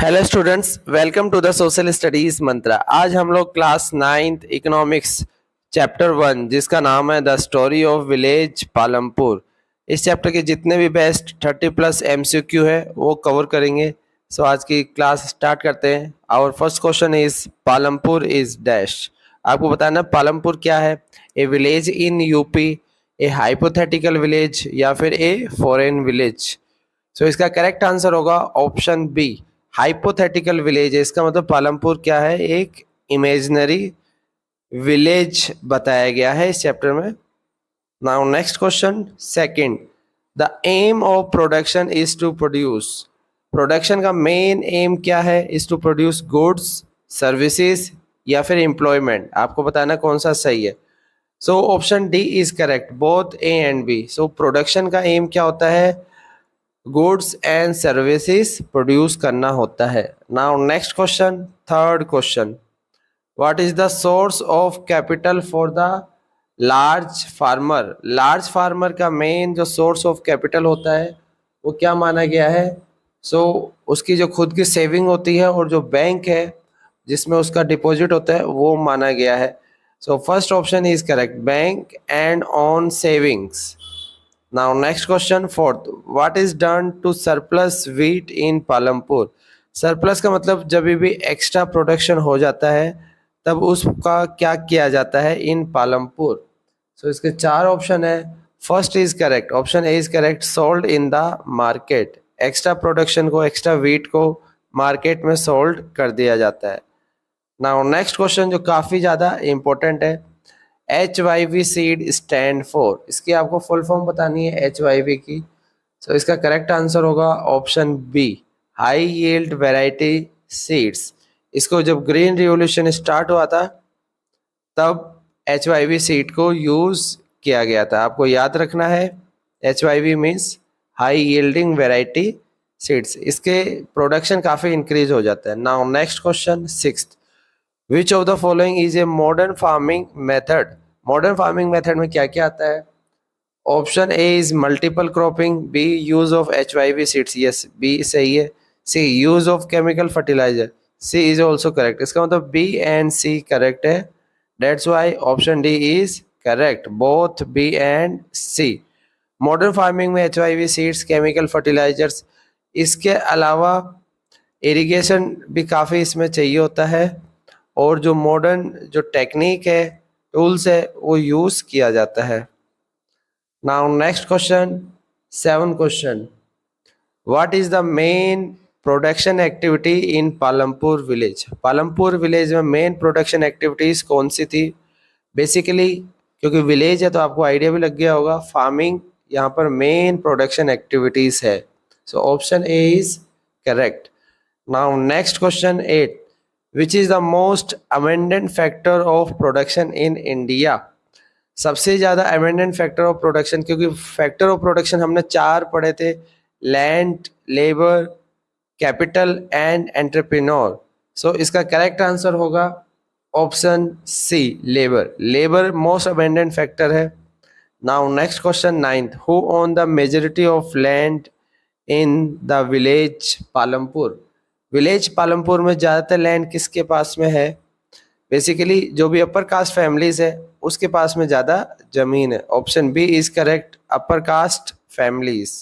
Hello students, welcome to the social studies mantra. आज हम लोग क्लास 9th इकोनॉमिक्स चैप्टर 1 जिसका नाम है the story of village Palampur. इस चैप्टर के जितने भी बेस्ट 30+ MCQ है वो कवर करेंगे। सो आज की क्लास स्टार्ट करते हैं। Our first question is Palampur is dash. आपको बताना पालमपुर क्या है। A village in UP, a hypothetical village या फिर ए फॉरेन विलेज। सो इसका करेक्ट आंसर होगा ऑप्शन बी, हाइपोथेटिकल विलेज है। इसका मतलब पालमपुर क्या है, एक इमेजिनरी विलेज बताया गया है इस चैप्टर में। Now next question second, the aim of production is to produce. Production का मेन एम क्या है, is to produce goods, services या फिर एम्प्लॉयमेंट। आपको बताना कौन सा सही है। So option D is correct, both A and B. So production का एम क्या होता है, गुड्स एंड सर्विसेज प्रोड्यूस करना होता है। Now next question third question, what is the source of capital for the large farmer. Large farmer का main जो source of capital होता है वो क्या माना गया है। उसकी जो खुद की सेविंग होती है और जो बैंक है जिसमें उसका डिपॉजिट होता है वो माना गया है। So first option is correct, bank and on savings. Now next question fourth, what is done to surplus wheat in Palampur. Surplus का मतलब जब भी एक्स्ट्रा प्रोडक्शन हो जाता है तब उसका क्या किया जाता है इन पालमपुर। इसके चार ऑप्शन है। First is correct, option A is correct, sold in the market. Extra production को, एक्स्ट्रा व्हीट को मार्केट में सोल्ड कर दिया जाता है। नाउ नेक्स्ट क्वेश्चन जो काफ़ी ज़्यादा इम्पोर्टेंट है, HYV सीड स्टैंड फॉर। इसकी आपको फुल फॉर्म बतानी है HYV की। इसका करेक्ट आंसर होगा option B, high yield variety seeds. इसको जब ग्रीन रिवॉल्यूशन स्टार्ट हुआ था तब HYV सीड को यूज किया गया था। आपको याद रखना है HYV means high yielding variety seeds. इसके प्रोडक्शन काफ़ी इंक्रीज हो जाता है। Now next question sixth, which of the following is a modern farming method. Modern farming method में क्या क्या आता है। Option A is multiple cropping, B use of HYV seeds, yes B सही है। C use of chemical fertiliser, C is also correct. इसका मतलब B and C correct है, that's why option D is correct, both B and C. Modern farming में HYV seeds, chemical fertilisers, इसके अलावा irrigation भी काफ़ी इसमें चाहिए होता है और जो मॉडर्न जो टेक्निक है, टूल्स है, वो यूज किया जाता है। Now next question seven question, what is the main production activity in Palampur village. Palampur village में मेन प्रोडक्शन एक्टिविटीज कौन सी थी। बेसिकली क्योंकि विलेज है तो आपको आइडिया भी लग गया होगा, फार्मिंग यहाँ पर मेन प्रोडक्शन एक्टिविटीज है। Option A is correct. Now next question 8, which is the most abundant factor of production in India. सबसे ज़्यादा अमेंडेंट फैक्टर ऑफ प्रोडक्शन, क्योंकि फैक्टर ऑफ प्रोडक्शन हमने चार पढ़े थे, land, labour, capital and entrepreneur. इसका correct answer होगा option C, labour. Labour most abundant factor है। Now next question ninth, who own the majority of land in the village Palampur. Village Palampur में ज़्यादातर land किसके पास में है। बेसिकली जो भी अपर कास्ट फैमिलीज है उसके पास में ज़्यादा जमीन है। Option B is correct, upper caste families.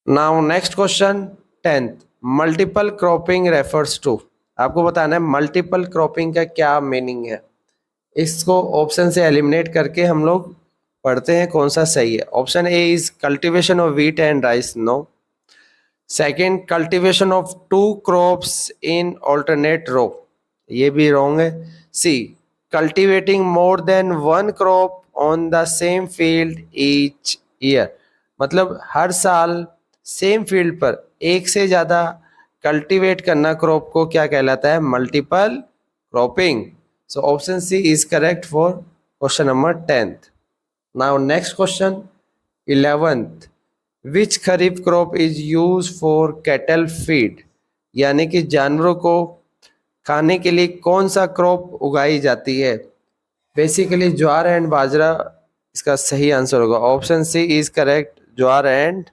Now next question 10th, multiple cropping refers to. आपको बताना है मल्टीपल क्रॉपिंग का क्या मीनिंग है। इसको ऑप्शन से एलिमिनेट करके हम लोग पढ़ते हैं कौन सा सही है। Option A is cultivation of wheat and rice, no. Second, cultivation of 2 crops in alternate row, ये भी रॉन्ग है। C, cultivating more than 1 crop on the same field each year, मतलब हर साल सेम फील्ड पर एक से ज़्यादा कल्टीवेट करना क्रॉप को क्या कहलाता है, multiple cropping. Option C is correct for question number 10th। Now next question 11th, which kharif crop is use for cattle feed, यानी कि जानवरों को खाने के लिए कौन सा क्रॉप उगाई जाती है। बेसिकली ज्वार एंड बाजरा इसका सही आंसर होगा। Option C is correct, jowar and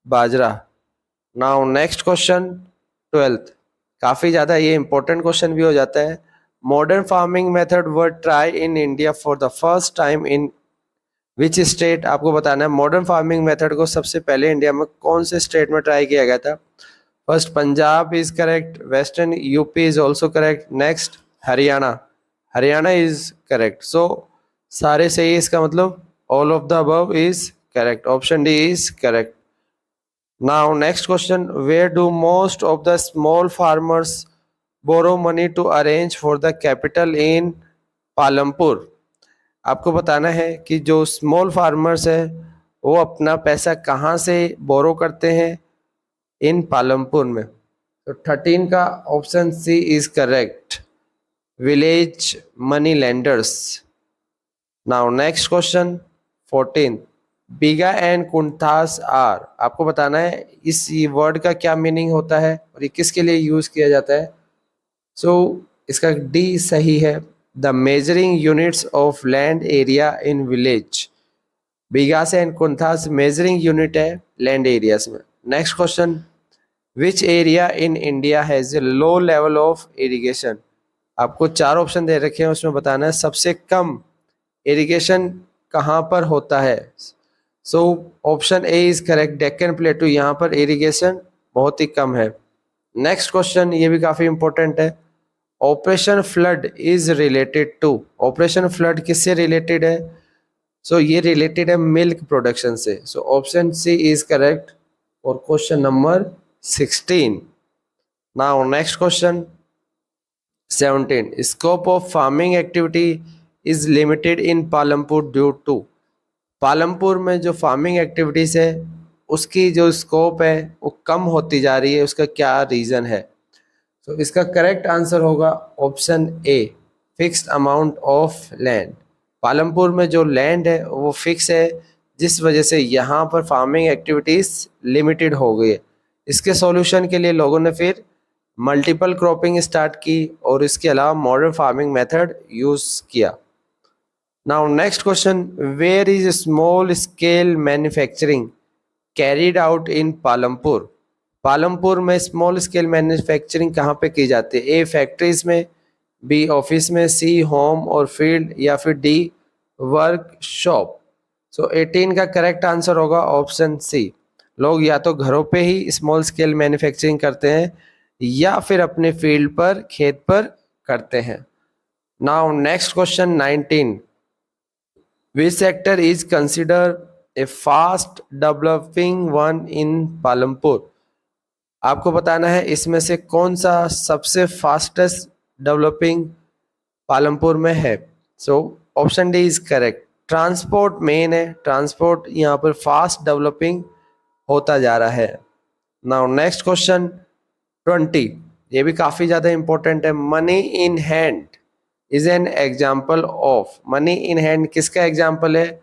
bajra. Now next question 12th। काफ़ी ज़्यादा ये इंपॉर्टेंट क्वेश्चन भी हो जाता है। Modern farming method were try in India for the first time in which state. आपको बताना है मॉडर्न फार्मिंग मेथड को सबसे पहले इंडिया में कौन से स्टेट में ट्राई किया गया था। First Punjab is correct, western UP is also correct, next Haryana, Haryana is correct. So सारे सही है, इसका मतलब all of the above is correct, option D is correct. Now next question, where do most of the small farmers borrow money to arrange for the capital in Palampur? आपको बताना है कि जो स्मॉल फार्मर्स है वो अपना पैसा कहाँ से बोरो करते हैं इन पालमपुर में। तो 13 का option C is correct, village money lenders. Now next question 14, bigha and gunthas are. आपको बताना है इस वर्ड का क्या मीनिंग होता है और ये किसके लिए यूज किया जाता है। सो इसका डी सही है, the measuring units of land area in village. Bighas and gunthas measuring unit है लैंड एरियाज में। Next question, which area in India has a low level of irrigation. आपको 4 ऑप्शन दे रखे हैं, उसमें बताना है सबसे कम इरिगेशन कहाँ पर होता है। So option A is correct, Deccan प्लेटू, यहाँ पर इरिगेशन बहुत ही कम है। नेक्स्ट क्वेश्चन ये भी काफी इंपॉर्टेंट है, operation flood is related to. Operation flood किससे रिलेटेड है। सो ये रिलेटेड है मिल्क प्रोडक्शन से। So option C is correct और question number 16। Now next question 17, scope of farming activity is limited in Palampur due to. Palampur में जो farming activities है उसकी जो स्कोप है वो कम होती जा रही है, उसका क्या रीजन है। तो इसका करेक्ट आंसर होगा option A, fixed amount of land. Palampur में जो लैंड है वो फिक्स है, जिस वजह से यहाँ पर फार्मिंग एक्टिविटीज लिमिटेड हो गई है। इसके सॉल्यूशन के लिए लोगों ने फिर मल्टीपल क्रॉपिंग स्टार्ट की और इसके अलावा मॉडर्न फार्मिंग मेथड यूज किया। Now next question, where is small scale manufacturing carried out in Palampur. Palampur में स्मॉल स्केल मैन्युफैक्चरिंग कहाँ पे की जाती है। ए फैक्ट्रीज में, बी ऑफिस में, सी होम और फील्ड, या फिर डी वर्कशॉप। सो 18 का करेक्ट आंसर होगा ऑप्शन सी, लोग या तो घरों पे ही स्मॉल स्केल मैन्युफैक्चरिंग करते हैं या फिर अपने फील्ड पर, खेत पर करते हैं। Now next question 19, which sector is consider a fast developing one in Palampur. आपको बताना है इसमें से कौन सा सबसे फास्टेस्ट डेवलपिंग पालमपुर में है। So option D is correct, transport main है, ट्रांसपोर्ट यहाँ पर फास्ट डेवलपिंग होता जा रहा है। नाउ नेक्स्ट क्वेश्चन 20, ये भी काफी ज्यादा इंपॉर्टेंट है, money in hand is an example of. Money in hand किसका एग्जाम्पल है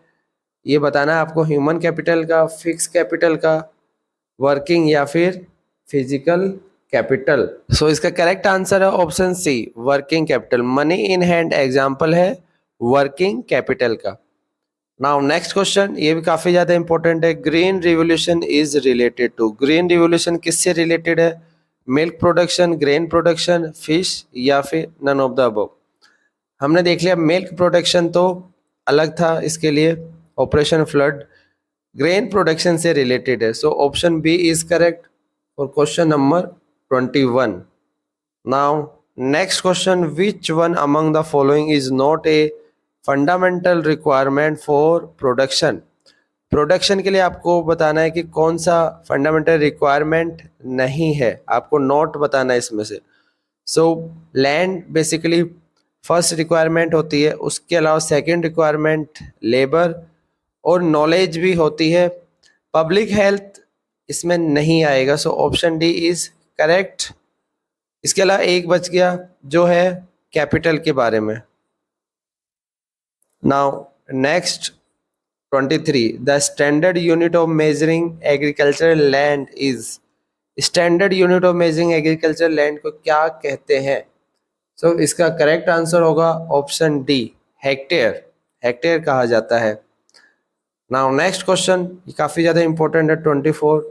ये बताना है आपको, ह्यूमन कैपिटल का, फिक्स कैपिटल का, वर्किंग या फिर फिजिकल कैपिटल। सो इसका करेक्ट आंसर है option C, working capital. Money in hand example है वर्किंग कैपिटल का। नाउ नेक्स्ट क्वेश्चन ये भी काफी ज्यादा इंपॉर्टेंट है, green revolution is related to. Green revolution किससे रिलेटेड है, milk production, grain production, fish या फिर नन ऑफ द अबव। हमने देख लिया मिल्क प्रोडक्शन तो अलग था, इसके लिए ऑपरेशन फ्लड ग्रेन प्रोडक्शन से रिलेटेड है। So option B is correct for question number 21। Now next question, which one among the following is not a fundamental requirement for production. Production के लिए आपको बताना है कि कौन सा फंडामेंटल रिक्वायरमेंट नहीं है, आपको नॉट बताना है इसमें से। So land basically first requirement होती है, उसके अलावा सेकंड रिक्वायरमेंट लेबर और नॉलेज भी होती है। पब्लिक हेल्थ इसमें नहीं आएगा, सो ऑप्शन डी इज करेक्ट। इसके अलावा एक बच गया जो है कैपिटल के बारे में। Now next 23, the standard unit of measuring agricultural land is. Standard unit of measuring agricultural land को क्या कहते हैं। सो इसका करेक्ट आंसर होगा ऑप्शन डी, हेक्टेयर। हेक्टेयर कहा जाता है। नाउ नेक्स्ट क्वेश्चन काफी ज्यादा इंपॉर्टेंट है 24,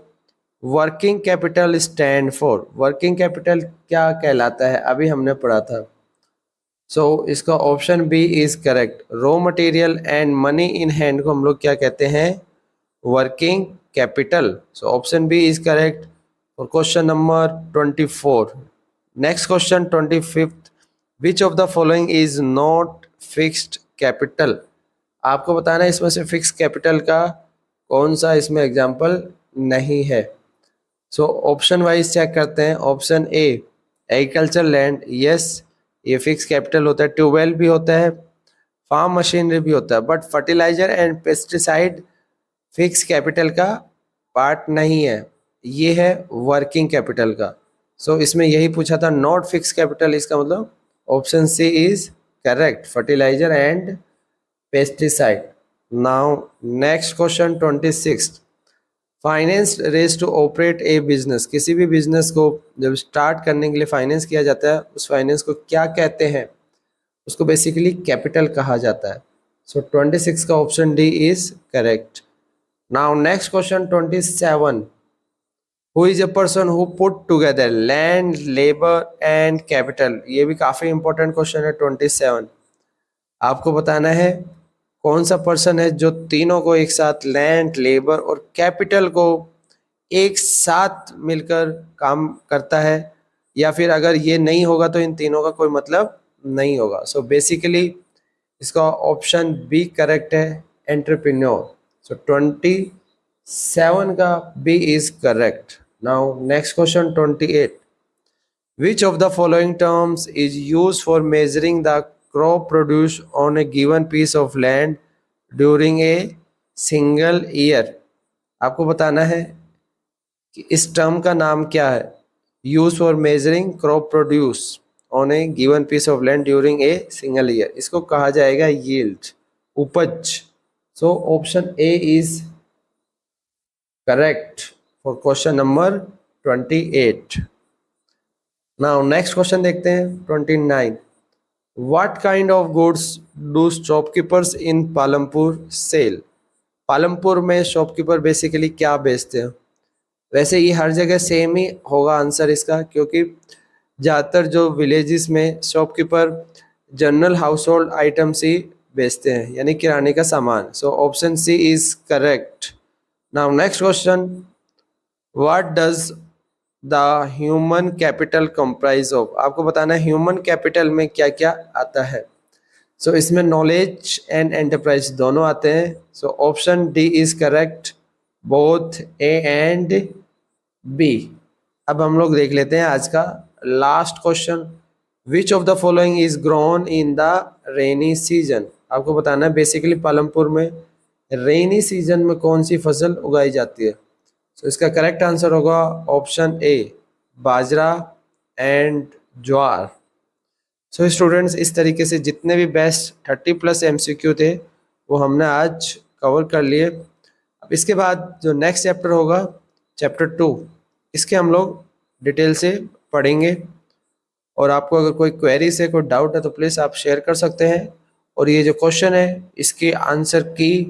working capital stand for, working capital क्या कहलाता है, अभी हमने पढ़ा था। सो इसका option B is correct. Raw material and money in hand को हम लोग क्या कहते हैं, working capital. So option B is correct for question number 24। Next question 25th, which of the following is not fixed capital. आपको बताना है इसमें से फिक्स कैपिटल का कौन सा इसमें एग्जाम्पल नहीं है। सो ऑप्शन वाइज चेक करते हैं। Option A agriculture land, yes ये फिक्स कैपिटल होता है। ट्यूबवेल भी होता है, फार्म मशीनरी भी होता है, but fertiliser and pesticide fix capital का पार्ट नहीं है, ये है वर्किंग कैपिटल का। सो इसमें यही पूछा था नॉट फिक्स कैपिटल, इसका मतलब option C is correct, fertiliser and pesticide. Now next question 26, finance raise to operate a business. किसी भी बिजनेस को जब स्टार्ट करने के लिए फाइनेंस किया जाता है, उस फाइनेंस को क्या कहते हैं, उसको बेसिकली कैपिटल कहा जाता है। सो 26 का option D is correct. Now next question 27, who is a person who put together land labour and capital. ये भी काफी इंपॉर्टेंट क्वेश्चन है 27। आपको बताना है कौन सा पर्सन है जो तीनों को एक साथ, लैंड लेबर और कैपिटल को एक साथ मिलकर काम करता है, या फिर अगर ये नहीं होगा तो इन तीनों का कोई मतलब नहीं होगा। सो बेसिकली इसका ऑप्शन बी करेक्ट है, एंटरप्रेन्योर। सो 27 का B is correct. Now next question 28, which of the following terms is used for measuring the crop produce on a given piece of land during a single year। आपको बताना है कि इस term का नाम क्या है, use for measuring crop produce on a given piece of land during a single year. इसको कहा जाएगा यील्ड, उपज। So option A is correct for question number 28। Now next question देखते हैं 29, what kind of goods do shopkeepers in Palampur sell. Palampur में shopkeeper basically क्या बेचते हैं। वैसे ये हर जगह सेम ही होगा आंसर इसका, क्योंकि ज़्यादातर जो विलेजेस में shopkeeper general household items ही बेचते हैं, यानी किराने का सामान। So option C is correct. Now next question, what does the human capital comprise of. आपको बताना है ह्यूमन कैपिटल में क्या क्या आता है। सो इसमें नॉलेज एंड एंटरप्राइज दोनों आते हैं। So option D is correct, both A and B. अब हम लोग देख लेते हैं आज का last question, which of the following is grown in the rainy season. आपको बताना है बेसिकली पालमपुर में रेनी सीजन में कौन सी फसल उगाई जाती है। तो इसका करेक्ट आंसर होगा option A, bajra and jowar. So students, इस तरीके से जितने भी बेस्ट 30+ MCQ थे वो हमने आज कवर कर लिए। अब इसके बाद जो नेक्स्ट चैप्टर होगा, चैप्टर 2, इसके हम लोग डिटेल से पढ़ेंगे। और आपको अगर कोई क्वेरीज है, कोई डाउट है, तो प्लीज़ आप शेयर कर सकते हैं। और ये जो क्वेश्चन है इसकी आंसर की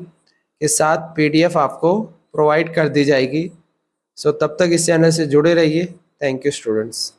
के साथ PDF आपको प्रोवाइड कर दी जाएगी। सो तब तक इस चैनल से जुड़े रहिए। Thank you students.